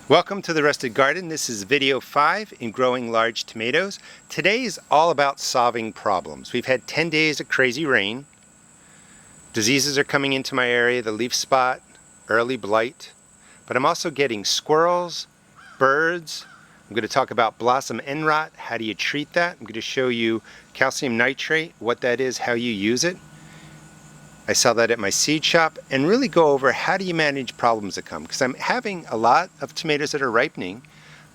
Welcome to the Rusted Garden. This is video 5 in growing large tomatoes. Today is all about solving problems. We've had 10 days of crazy rain. Diseases are coming into my area, the leaf spot, early blight. But I'm also getting squirrels, birds. I'm going to talk about blossom end rot. How do you treat that? I'm going to show you calcium nitrate, what that is, how you use it. I sell that at my seed shop, and really go over how do you manage problems that come, because I'm having a lot of tomatoes that are ripening,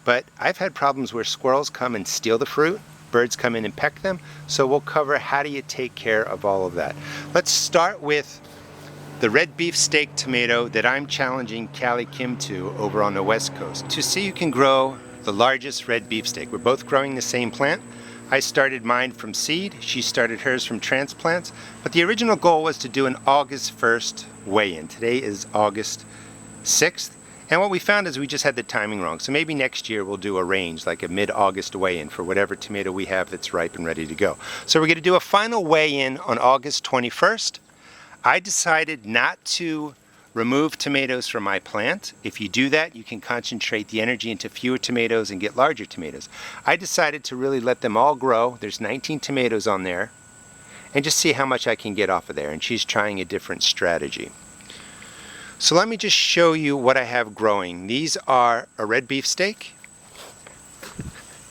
but I've had problems where squirrels come and steal the fruit, birds come in and peck them, so we'll cover how do you take care of all of that. Let's start with the red beefsteak tomato that I'm challenging Callie Kim to over on the West Coast to see who can grow the largest red beefsteak. We're both growing the same plant. I started mine from seed, she started hers from transplants, but the original goal was to do an August 1st weigh-in. Today is August 6th, and what we found is we just had the timing wrong. So maybe next year we'll do a range, like a mid-August weigh-in for whatever tomato we have that's ripe and ready to go. So we're going to do a final weigh-in on August 21st. I decided not to remove tomatoes from my plant. If you do that, you can concentrate the energy into fewer tomatoes and get larger tomatoes. I decided to really let them all grow. There's 19 tomatoes on there, and just see how much I can get off of there. And she's trying a different strategy. So let me just show you what I have growing. These are a red beefsteak.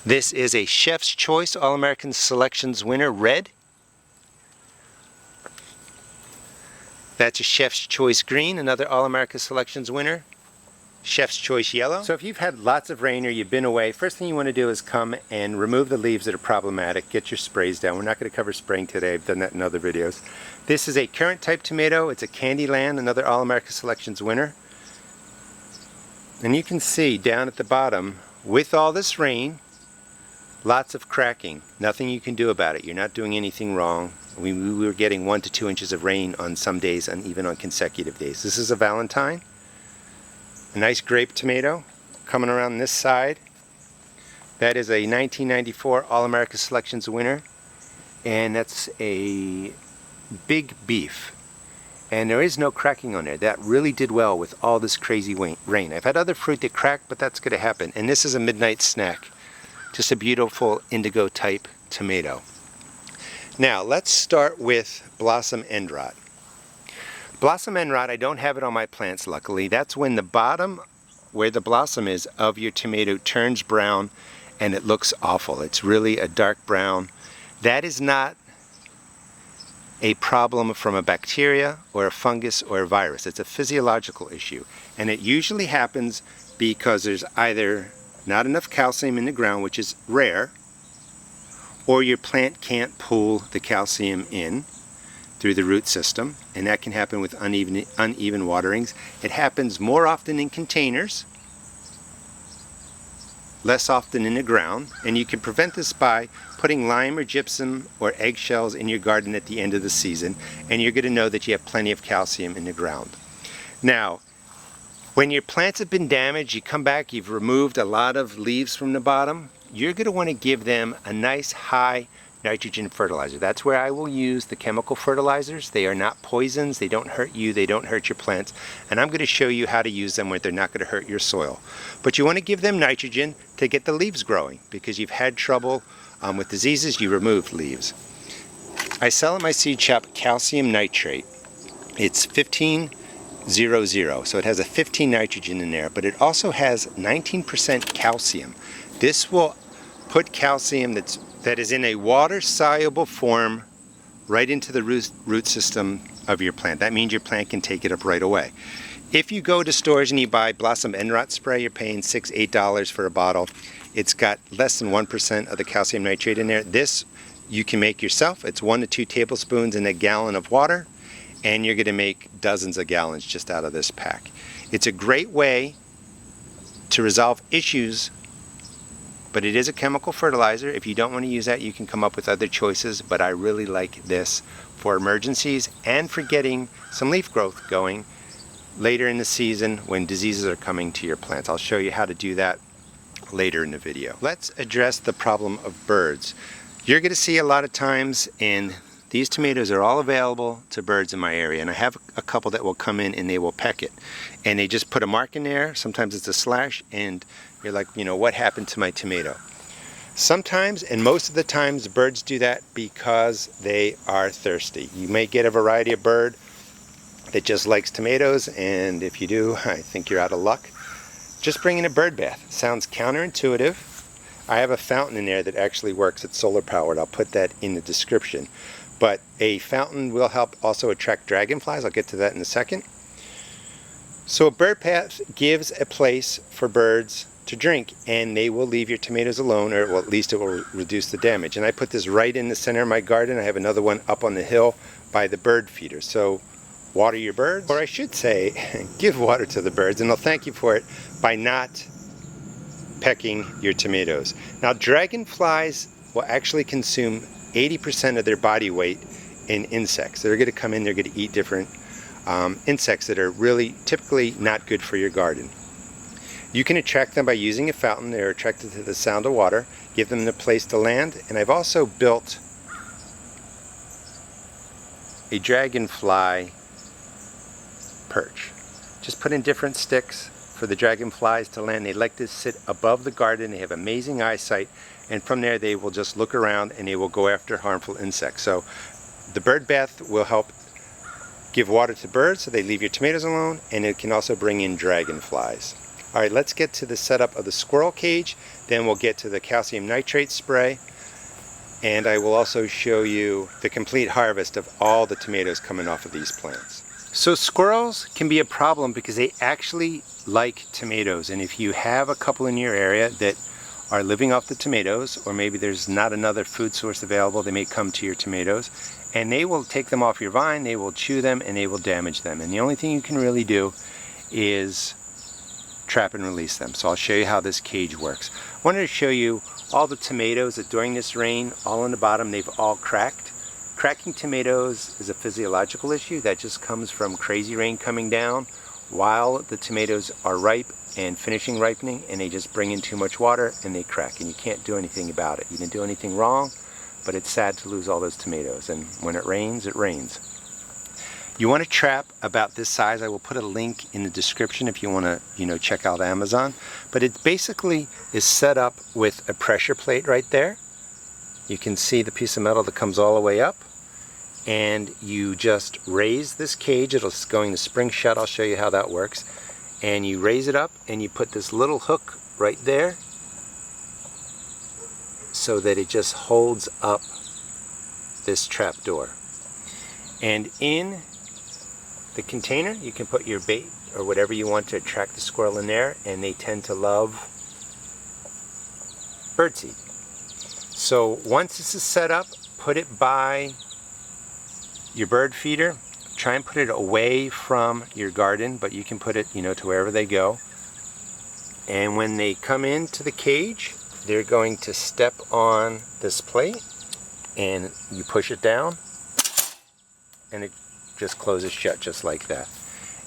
This is a Chef's Choice All-American Selections winner, red. That's a Chef's Choice Green, another All-America Selections winner. Chef's Choice Yellow. So if you've had lots of rain or you've been away, first thing you want to do is come and remove the leaves that are problematic. Get your sprays down. We're not going to cover spraying today. I've done that in other videos. This is a currant type tomato. It's a Candyland, another All-America Selections winner. And you can see down at the bottom, with all this rain, lots of cracking. Nothing you can do about it. You're not doing anything wrong. We were getting 1 to 2 inches of rain on some days and even on consecutive days. This is a Valentine. A nice grape tomato coming around this side. That is a 1994 All-America Selections winner. And that's a big beef. And there is no cracking on there. That really did well with all this crazy rain. I've had other fruit that cracked, but that's going to happen. And this is a midnight snack. Just a beautiful indigo type tomato. Now let's start with blossom end rot. Blossom end rot, I don't have it on my plants luckily. That's when the bottom where the blossom is of your tomato turns brown and it looks awful. It's really a dark brown. That is not a problem from a bacteria or a fungus or a virus. It's a physiological issue, and it usually happens because there's either not enough calcium in the ground, which is rare, or your plant can't pull the calcium in through the root system, and that can happen with uneven waterings. It happens more often in containers, less often in the ground, and you can prevent this by putting lime or gypsum or eggshells in your garden at the end of the season, and you're going to know that you have plenty of calcium in the ground. Now, when your plants have been damaged, you come back, you've removed a lot of leaves from the bottom, you're going to want to give them a nice high nitrogen fertilizer. That's where I will use the chemical fertilizers. They are not poisons, they don't hurt you, they don't hurt your plants, and I'm going to show you how to use them where they're not going to hurt your soil. But you want to give them nitrogen to get the leaves growing, because you've had trouble with diseases, you removed leaves. I sell at my seed shop calcium nitrate. It's 1500, so it has a 15 nitrogen in there, but it also has 19% calcium. This will put calcium that is in a water-soluble form right into the root system of your plant. That means your plant can take it up right away. If you go to stores and you buy blossom end rot spray, you're paying $6, $8 for a bottle. It's got less than 1% of the calcium nitrate in there. This you can make yourself. It's 1 to 2 tablespoons in a gallon of water, and you're going to make dozens of gallons just out of this pack. It's a great way to resolve issues, but it is a chemical fertilizer. If you don't want to use that, you can come up with other choices, but I really like this for emergencies and for getting some leaf growth going later in the season when diseases are coming to your plants. I'll show you how to do that later in the video. Let's address the problem of birds. You're going to see a lot of times, and these tomatoes are all available to birds in my area, and I have a couple that will come in and they will peck it. And they just put a mark in there. Sometimes it's a slash, and you're like, you know, what happened to my tomato? Sometimes, and most of the times, birds do that because they are thirsty. You may get a variety of bird that just likes tomatoes, and if you do, I think you're out of luck. Just bring in a bird bath. Sounds counterintuitive. I have a fountain in there that actually works. It's solar powered. I'll put that in the description. But a fountain will help also attract dragonflies. I'll get to that in a second. So a bird bath gives a place for birds to drink, and they will leave your tomatoes alone, or well, at least it will reduce the damage. And I put this right in the center of my garden. I have another one up on the hill by the bird feeder. So water your birds, or I should say, give water to the birds, and they'll thank you for it by not pecking your tomatoes. Now, dragonflies will actually consume 80% of their body weight in insects. They're going to come in, they're going to eat different insects that are really typically not good for your garden. You can attract them by using a fountain. They're attracted to the sound of water. Give them the place to land. And I've also built a dragonfly perch. Just put in different sticks for the dragonflies to land. They like to sit above the garden. They have amazing eyesight, and from there they will just look around and they will go after harmful insects. So the bird bath will help give water to birds so they leave your tomatoes alone, and it can also bring in dragonflies. All right, let's get to the setup of the squirrel cage, then we'll get to the calcium nitrate spray, and I will also show you the complete harvest of all the tomatoes coming off of these plants. So squirrels can be a problem because they actually like tomatoes, and if you have a couple in your area that are living off the tomatoes, or maybe there's not another food source available, they may come to your tomatoes, and they will take them off your vine, they will chew them, and they will damage them. And the only thing you can really do is trap and release them. So I'll show you how this cage works. I wanted to show you all the tomatoes that during this rain, all on the bottom, they've all cracked. Cracking tomatoes is a physiological issue that just comes from crazy rain coming down while the tomatoes are ripe and finishing ripening, and they just bring in too much water and they crack, and you can't do anything about it. You didn't do anything wrong, but it's sad to lose all those tomatoes, and when it rains, it rains. You want to trap about this size. I will put a link in the description if you want to, check out Amazon. But it basically is set up with a pressure plate right there. You can see the piece of metal that comes all the way up. And you just raise this cage. It's going to spring shut. I'll show you how that works. And you raise it up and you put this little hook right there so that it just holds up this trap door. And in the container, you can put your bait or whatever you want to attract the squirrel in there, and they tend to love birdseed. So once this is set up, put it by your bird feeder. Try and put it away from your garden, but you can put it, to wherever they go. And when they come into the cage, they're going to step on this plate, and you push it down, and it just closes shut just like that.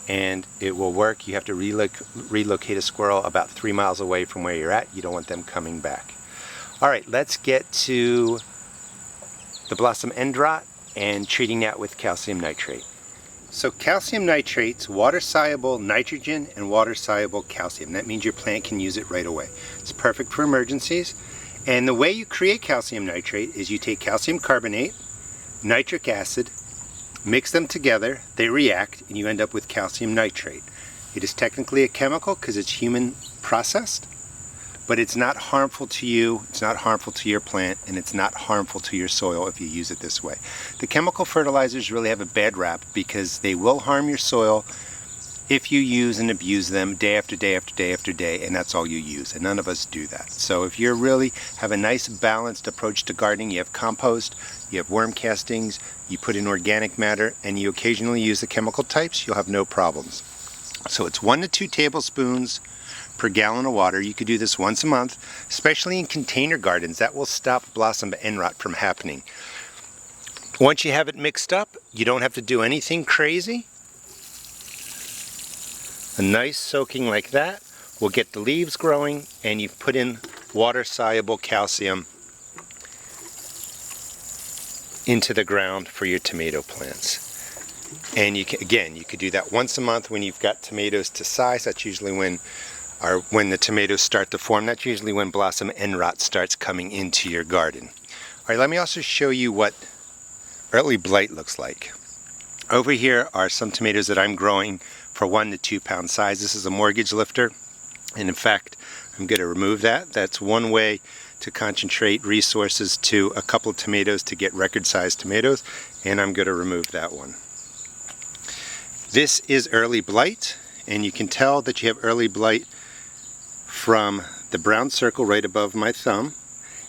And it will work. You have to relocate a squirrel about 3 miles away from where you're at. You don't want them coming back. All right, let's get to the blossom end rot and treating that with calcium nitrate. So calcium nitrate's water-soluble nitrogen and water-soluble calcium. That means your plant can use it right away. It's perfect for emergencies. And the way you create calcium nitrate is you take calcium carbonate, nitric acid, mix them together, they react, and you end up with calcium nitrate. It is technically a chemical because it's human processed, but it's not harmful to you, it's not harmful to your plant, and it's not harmful to your soil if you use it this way. The chemical fertilizers really have a bad rap because they will harm your soil if you use and abuse them day after day after day after day, and that's all you use, and none of us do that. So if you really have a nice balanced approach to gardening, you have compost, you have worm castings, you put in organic matter, and you occasionally use the chemical types, you'll have no problems. So it's 1 to 2 tablespoons per gallon of water. You could do this once a month, especially in container gardens. That will stop blossom end rot from happening. Once you have it mixed up, you don't have to do anything crazy. A nice soaking like that will get the leaves growing, and you've put in water-soluble calcium into the ground for your tomato plants. And you could do that once a month when you've got tomatoes to size. That's usually when the tomatoes start to form. That's usually when blossom end rot starts coming into your garden. All right, let me also show you what early blight looks like. Over here are some tomatoes that I'm growing for 1 to 2 pound size. This is a mortgage lifter, and in fact, I'm going to remove that. That's one way to concentrate resources to a couple of tomatoes to get record-sized tomatoes, and I'm going to remove that one. This is early blight, and you can tell that you have early blight from the brown circle right above my thumb,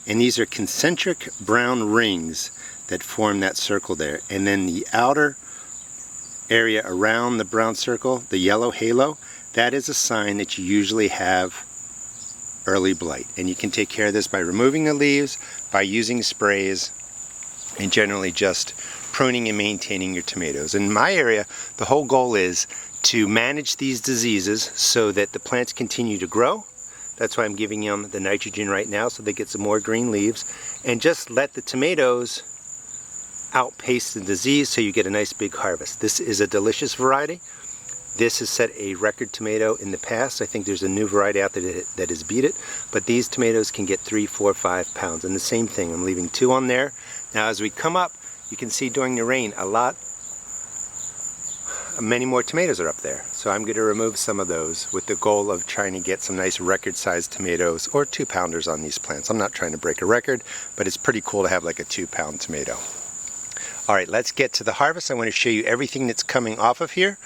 and these are concentric brown rings that form that circle there, and then the outer area around the brown circle, the yellow halo, that is a sign that you usually have early blight. And you can take care of this by removing the leaves, by using sprays, and generally just pruning and maintaining your tomatoes. In my area, the whole goal is to manage these diseases so that the plants continue to grow. That's why I'm giving them the nitrogen right now, so they get some more green leaves, and just let the tomatoes outpace the disease so you get a nice big harvest. This is a delicious variety. This has set a record tomato in the past. I think there's a new variety out there that has beat it, but these tomatoes can get 3, 4, 5 pounds. And the same thing, I'm leaving 2 on there. Now as we come up, you can see during the rain many more tomatoes are up there. So I'm going to remove some of those with the goal of trying to get some nice record-sized tomatoes or 2-pounders on these plants. I'm not trying to break a record, but it's pretty cool to have like a 2-pound tomato. All right, let's get to the harvest. I want to show you everything that's coming off of here.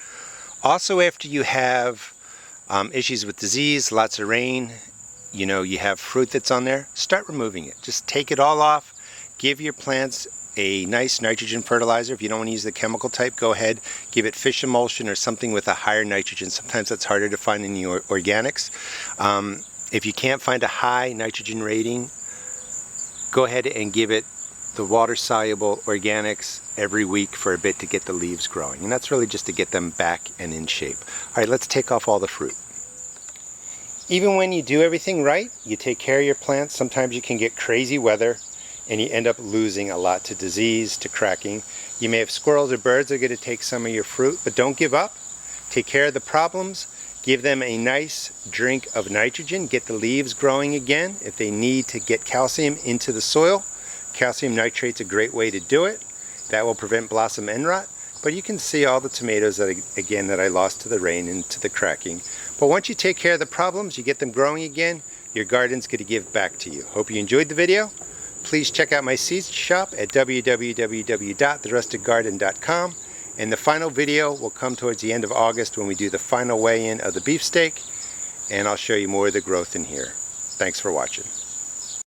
Also, after you have issues with disease, lots of rain, you have fruit that's on there, start removing it. Just take it all off. Give your plants a nice nitrogen fertilizer. If you don't want to use the chemical type, go ahead, give it fish emulsion or something with a higher nitrogen. Sometimes that's harder to find in the organics. If you can't find a high nitrogen rating, go ahead and give it the water-soluble organics every week for a bit to get the leaves growing. And that's really just to get them back and in shape. All right, let's take off all the fruit. Even when you do everything right, you take care of your plants, sometimes you can get crazy weather and you end up losing a lot to disease, to cracking. You may have squirrels or birds that are going to take some of your fruit, but don't give up. Take care of the problems. Give them a nice drink of nitrogen. Get the leaves growing again. If they need to get calcium into the soil, calcium nitrate's a great way to do it. That will prevent blossom end rot. But you can see all the tomatoes that I lost to the rain and to the cracking. But once you take care of the problems, you get them growing again, your garden's going to give back to you. Hope you enjoyed the video. Please check out my seed shop at www.therustedgarden.com. And the final video will come towards the end of August when we do the final weigh-in of the beefsteak, and I'll show you more of the growth in here. Thanks for watching.